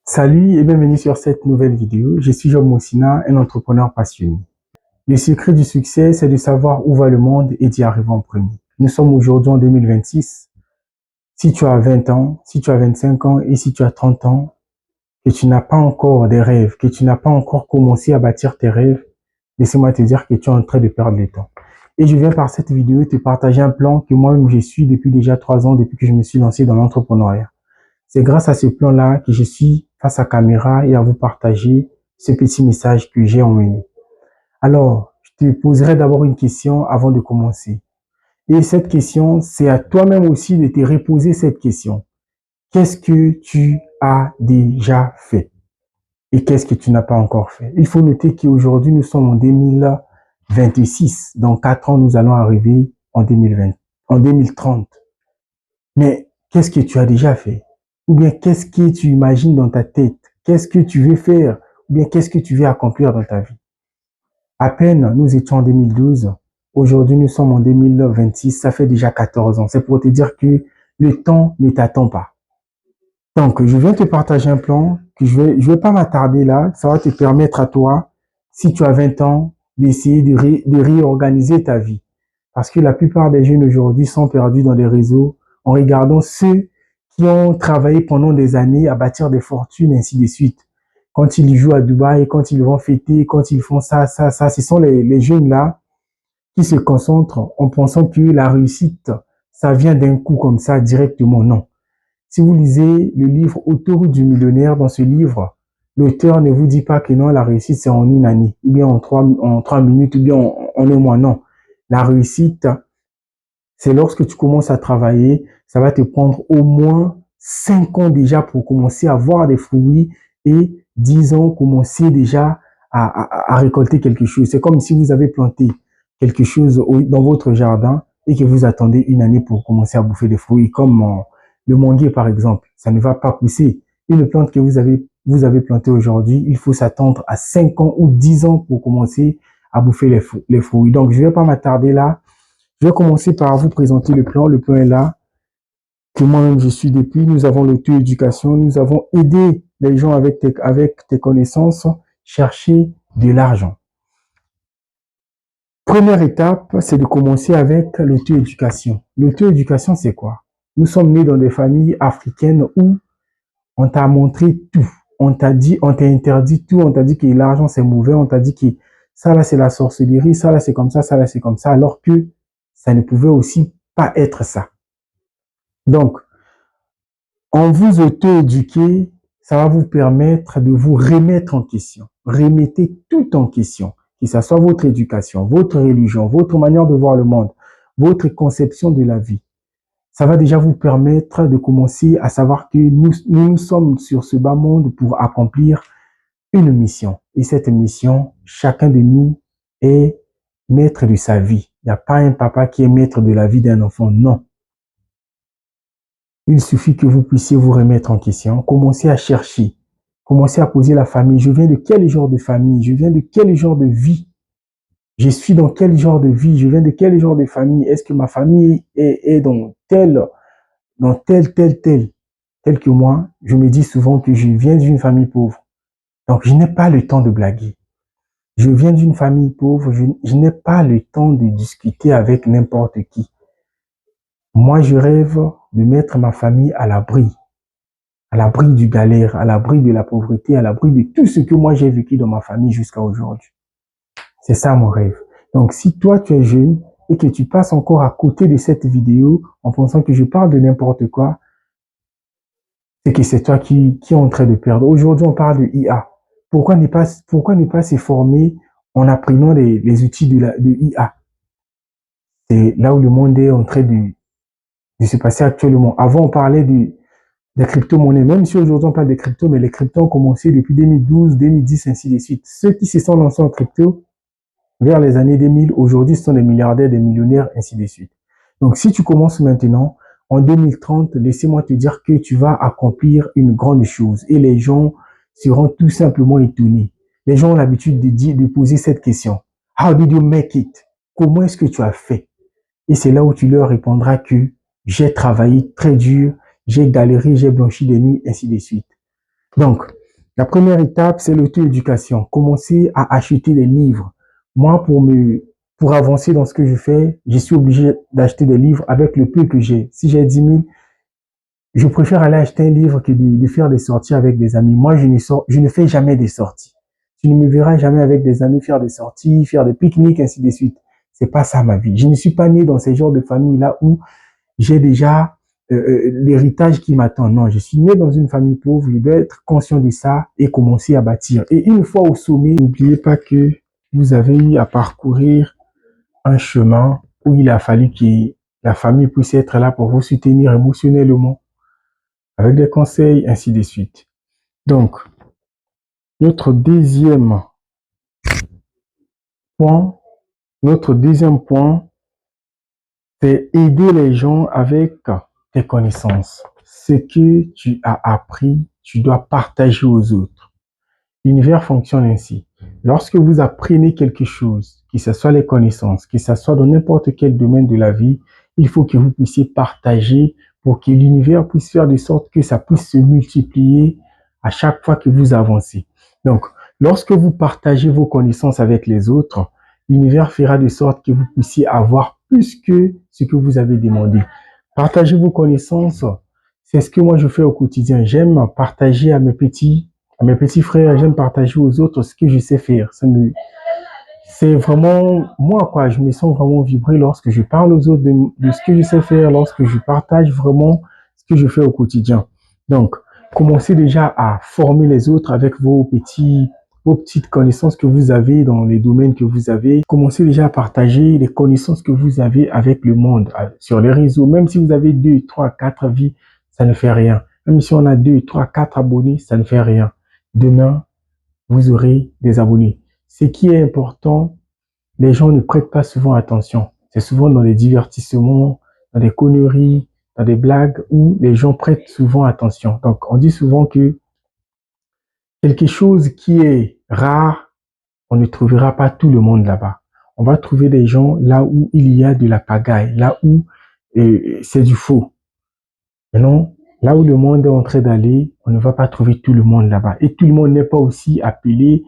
Salut et bienvenue sur cette nouvelle vidéo. Je suis Job Moussina, un entrepreneur passionné. Le secret du succès, c'est de savoir où va le monde et d'y arriver en premier. Nous sommes aujourd'hui en 2026. Si tu as 20 ans, si tu as 25 ans et si tu as 30 ans, que tu n'as pas encore des rêves, que tu n'as pas encore commencé à bâtir tes rêves, laisse-moi te dire que tu es en train de perdre le temps. Et je viens par cette vidéo te partager un plan que moi-même je suis depuis déjà 3 ans, depuis que je me suis lancé dans l'entrepreneuriat. C'est grâce à ce plan-là que je suis face à caméra et à vous partager ce petit message que j'ai emmené. Alors, je te poserai d'abord une question avant de commencer. Et cette question, c'est à toi-même aussi de te reposer cette question. Qu'est-ce que tu as déjà fait? Et qu'est-ce que tu n'as pas encore fait? Il faut noter qu'aujourd'hui, nous sommes en 2026. Dans 4 ans, nous allons arriver en 2020, en 2030. Mais qu'est-ce que tu as déjà fait? Ou bien qu'est-ce que tu imagines dans ta tête? Qu'est-ce que tu veux faire? Ou bien qu'est-ce que tu veux accomplir dans ta vie? À peine nous étions en 2012, aujourd'hui nous sommes en 2026, ça fait déjà 14 ans. C'est pour te dire que le temps ne t'attend pas. Donc, je viens te partager un plan que je vais pas m'attarder là. Ça va te permettre à toi, si tu as 20 ans, d'essayer de réorganiser ta vie. Parce que la plupart des jeunes aujourd'hui sont perdus dans des réseaux en regardant ceux qui ont travaillé pendant des années à bâtir des fortunes, ainsi de suite. Quand ils jouent à Dubaï, quand ils vont fêter, quand ils font ça, ce sont les jeunes là qui se concentrent en pensant que la réussite, ça vient d'un coup comme ça directement. Non. Si vous lisez le livre Autoroute du millionnaire, dans ce livre, l'auteur ne vous dit pas que non, la réussite c'est en une année, ou bien en 3 minutes, ou bien en un mois. Non. La réussite, c'est lorsque tu commences à travailler, ça va te prendre au moins 5 ans déjà pour commencer à voir des fruits et 10 ans commencer déjà à récolter quelque chose. C'est comme si vous avez planté quelque chose dans votre jardin et que vous attendez une année pour commencer à bouffer des fruits, comme le manguier par exemple. Ça ne va pas pousser. Une plante que vous avez plantée aujourd'hui, il faut s'attendre à 5 ans ou 10 ans pour commencer à bouffer les fruits. Donc, je ne vais pas m'attarder là. Je vais commencer par vous présenter le plan. Le plan est là, que moi-même je suis depuis. Nous avons l'auto-éducation. Nous avons aidé les gens avec tes connaissances, chercher de l'argent. Première étape, c'est de commencer avec l'auto-éducation. L'auto-éducation, c'est quoi? Nous sommes nés dans des familles africaines où on t'a montré tout. On t'a interdit tout. On t'a dit que l'argent, c'est mauvais. On t'a dit que ça, là, c'est la sorcellerie. Ça, là, c'est comme ça, là, c'est comme ça. Alors que ça ne pouvait aussi pas être ça. Donc, en vous auto-éduquer, ça va vous permettre de vous remettre en question. Remettez tout en question, que ce soit votre éducation, votre religion, votre manière de voir le monde, votre conception de la vie. Ça va déjà vous permettre de commencer à savoir que nous sommes sur ce bas monde pour accomplir une mission. Et cette mission, chacun de nous est maître de sa vie. Il n'y a pas un papa qui est maître de la vie d'un enfant, non. Il suffit que vous puissiez vous remettre en question, commencer à chercher, commencer à poser la famille. Je viens de quel genre de famille? Je viens de quel genre de vie? Je suis dans quel genre de vie? Je viens de quel genre de famille? Est-ce que ma famille est dans tel que moi? Je me dis souvent que je viens d'une famille pauvre. Donc, je n'ai pas le temps de blaguer. Je viens d'une famille pauvre. Je n'ai pas le temps de discuter avec n'importe qui. Moi, je rêve de mettre ma famille à l'abri du galère, à l'abri de la pauvreté, à l'abri de tout ce que moi j'ai vécu dans ma famille jusqu'à aujourd'hui. C'est ça mon rêve. Donc si toi tu es jeune et que tu passes encore à côté de cette vidéo en pensant que je parle de n'importe quoi, c'est que c'est toi qui est en train de perdre. Aujourd'hui on parle de IA. Pourquoi ne pas se former en apprenant les outils de IA? C'est là où le monde est en train de se passer actuellement. Avant on parlait des crypto-monnaies, même si aujourd'hui on parle des cryptos, mais les cryptos ont commencé depuis 2012, 2010, ainsi de suite. Ceux qui se sont lancés en crypto vers les années 2000, aujourd'hui, ce sont des milliardaires, des millionnaires, ainsi de suite. Donc, si tu commences maintenant, en 2030, laissez-moi te dire que tu vas accomplir une grande chose et les gens seront tout simplement étonnés. Les gens ont l'habitude de poser cette question. How did you make it? Comment est-ce que tu as fait? Et c'est là où tu leur répondras que j'ai travaillé très dur, j'ai galéré, j'ai blanchi des nuits, ainsi de suite. Donc, La première étape, c'est l'auto-éducation. Commencer à acheter des livres. Moi, pour avancer dans ce que je fais, je suis obligé d'acheter des livres avec le peu que j'ai. Si j'ai 10 000, je préfère aller acheter un livre que de faire des sorties avec des amis. Moi, je ne fais jamais des sorties. Tu ne me verras jamais avec des amis faire des sorties, faire des pique-niques, ainsi de suite. C'est pas ça ma vie. Je ne suis pas né dans ces genres de famille-là où j'ai déjà l'héritage qui m'attend. Non, je suis né dans une famille pauvre. Je dois être conscient de ça et commencer à bâtir. Et une fois au sommet, n'oubliez pas que vous avez eu à parcourir un chemin où il a fallu que la famille puisse être là pour vous soutenir émotionnellement, avec des conseils, ainsi de suite. Donc, notre deuxième point, notre deuxième point, c'est aider les gens avec tes connaissances. Ce que tu as appris, tu dois partager aux autres. L'univers fonctionne ainsi. Lorsque vous apprenez quelque chose, que ce soit les connaissances, que ce soit dans n'importe quel domaine de la vie, il faut que vous puissiez partager pour que l'univers puisse faire de sorte que ça puisse se multiplier à chaque fois que vous avancez. Donc, lorsque vous partagez vos connaissances avec les autres, l'univers fera de sorte que vous puissiez avoir plus que ce que vous avez demandé. Partagez vos connaissances, c'est ce que moi je fais au quotidien. J'aime partager à mes petits frères, j'aime partager aux autres ce que je sais faire. C'est vraiment moi, quoi. Je me sens vraiment vibrer lorsque je parle aux autres de ce que je sais faire, lorsque je partage vraiment ce que je fais au quotidien. Donc, commencez déjà à former les autres avec vos petites connaissances que vous avez dans les domaines que vous avez. Commencez déjà à partager les connaissances que vous avez avec le monde, sur les réseaux. Même si vous avez 2, 3, 4 vies, ça ne fait rien. Même si on a 2, 3, 4 abonnés, ça ne fait rien. Demain, vous aurez des abonnés. Ce qui est important, les gens ne prêtent pas souvent attention. C'est souvent dans les divertissements, dans des conneries, dans des blagues où les gens prêtent souvent attention. Donc, on dit souvent que quelque chose qui est rare, on ne trouvera pas tout le monde là-bas. On va trouver des gens là où il y a de la pagaille, là où c'est du faux. Et non, là où le monde est en train d'aller, on ne va pas trouver tout le monde là-bas. Et tout le monde n'est pas aussi appelé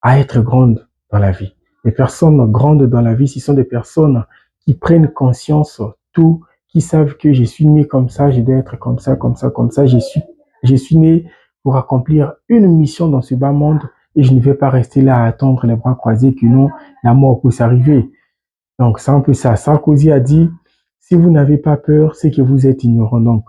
à être grande dans la vie. Les personnes grandes dans la vie, ce sont des personnes qui prennent conscience tout, qui savent que je suis né comme ça, je dois être comme ça, comme ça, comme ça. Je suis né pour accomplir une mission dans ce bas monde et je ne vais pas rester là à attendre les bras croisés que non, la mort puisse arriver. Donc, c'est un peu ça. Sarkozy a dit, si vous n'avez pas peur, c'est que vous êtes ignorant. Donc,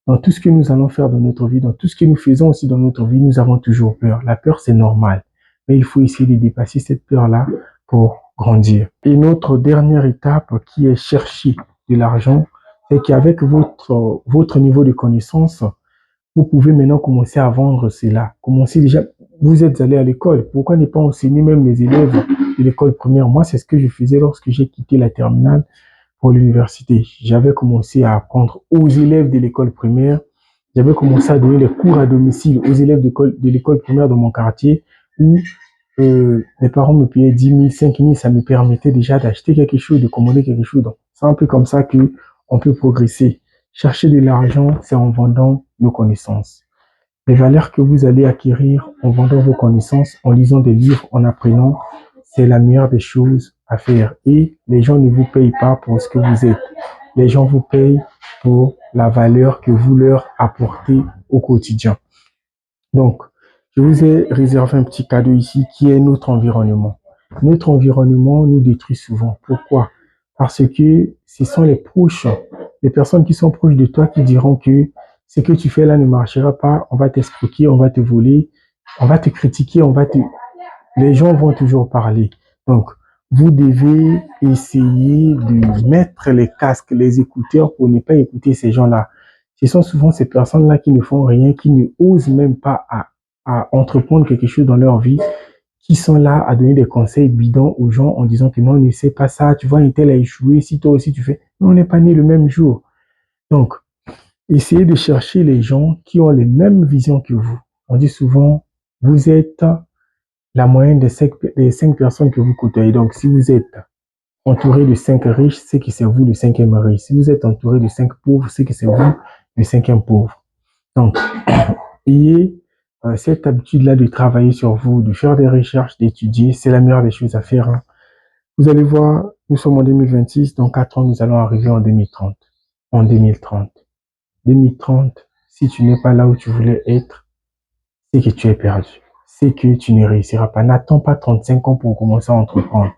dans tout ce que nous allons faire dans notre vie, dans tout ce que nous faisons aussi dans notre vie, nous avons toujours peur. La peur, c'est normal. Mais il faut essayer de dépasser cette peur-là pour grandir. Et notre dernière étape qui est chercher de l'argent, c'est qu'avec votre niveau de connaissance, vous pouvez maintenant commencer à vendre cela. Commencez déjà, vous êtes allé à l'école. Pourquoi ne pas enseigner même les élèves de l'école primaire? Moi, c'est ce que je faisais lorsque j'ai quitté la terminale pour l'université. J'avais commencé à apprendre aux élèves de l'école primaire. J'avais commencé à donner les cours à domicile aux élèves de l'école primaire dans mon quartier où mes parents me payaient 10 000, 5 000. Ça me permettait déjà d'acheter quelque chose, de commander quelque chose. Donc, c'est un peu comme ça que on peut progresser. Chercher de l'argent, c'est en vendant nos connaissances. Les valeurs que vous allez acquérir en vendant vos connaissances, en lisant des livres, en apprenant, c'est la meilleure des choses à faire. Et les gens ne vous payent pas pour ce que vous êtes. Les gens vous payent pour la valeur que vous leur apportez au quotidien. Donc, je vous ai réservé un petit cadeau ici qui est notre environnement. Notre environnement nous détruit souvent. Pourquoi? Parce que ce sont les proches, les personnes qui sont proches de toi qui diront que ce que tu fais là ne marchera pas, on va t'escroquer, on va te voler, on va te critiquer, les gens vont toujours parler. Donc, vous devez essayer de mettre les casques, les écouteurs pour ne pas écouter ces gens-là. Ce sont souvent ces personnes-là qui ne font rien, qui ne osent même pas à entreprendre quelque chose dans leur vie, qui sont là à donner des conseils bidons aux gens en disant que non, ne sais pas ça, tu vois, un tel a échoué, si toi aussi tu fais. Mais on n'est pas né le même jour. Donc, essayez de chercher les gens qui ont les mêmes visions que vous. On dit souvent, vous êtes la moyenne des 5 personnes que vous côtoyez. Donc, si vous êtes entouré de 5 riches, c'est que c'est vous le cinquième riche. Si vous êtes entouré de 5 pauvres, c'est que c'est vous le cinquième pauvre. Donc, ayez cette habitude-là de travailler sur vous, de faire des recherches, d'étudier, c'est la meilleure des choses à faire, hein. Vous allez voir, nous sommes en 2026, dans 4 ans, nous allons arriver en 2030. En 2030. 2030, si tu n'es pas là où tu voulais être, c'est que tu es perdu. C'est que tu ne réussiras pas. N'attends pas 35 ans pour commencer à entreprendre.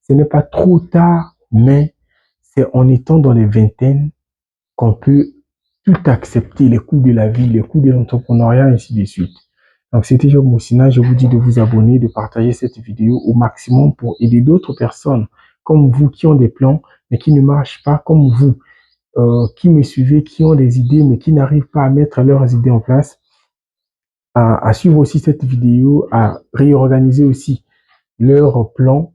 Ce n'est pas trop tard, mais c'est en étant dans les vingtaines qu'on peut tout accepter, les coûts de la vie, les coûts de l'entrepreneuriat, ainsi de suite. Donc, c'était Job Moussina. Je vous dis de vous abonner, de partager cette vidéo au maximum pour aider d'autres personnes comme vous qui ont des plans, mais qui ne marchent pas, comme vous, qui me suivez, qui ont des idées, mais qui n'arrivent pas à mettre leurs idées en place, à suivre aussi cette vidéo, à réorganiser aussi leurs plans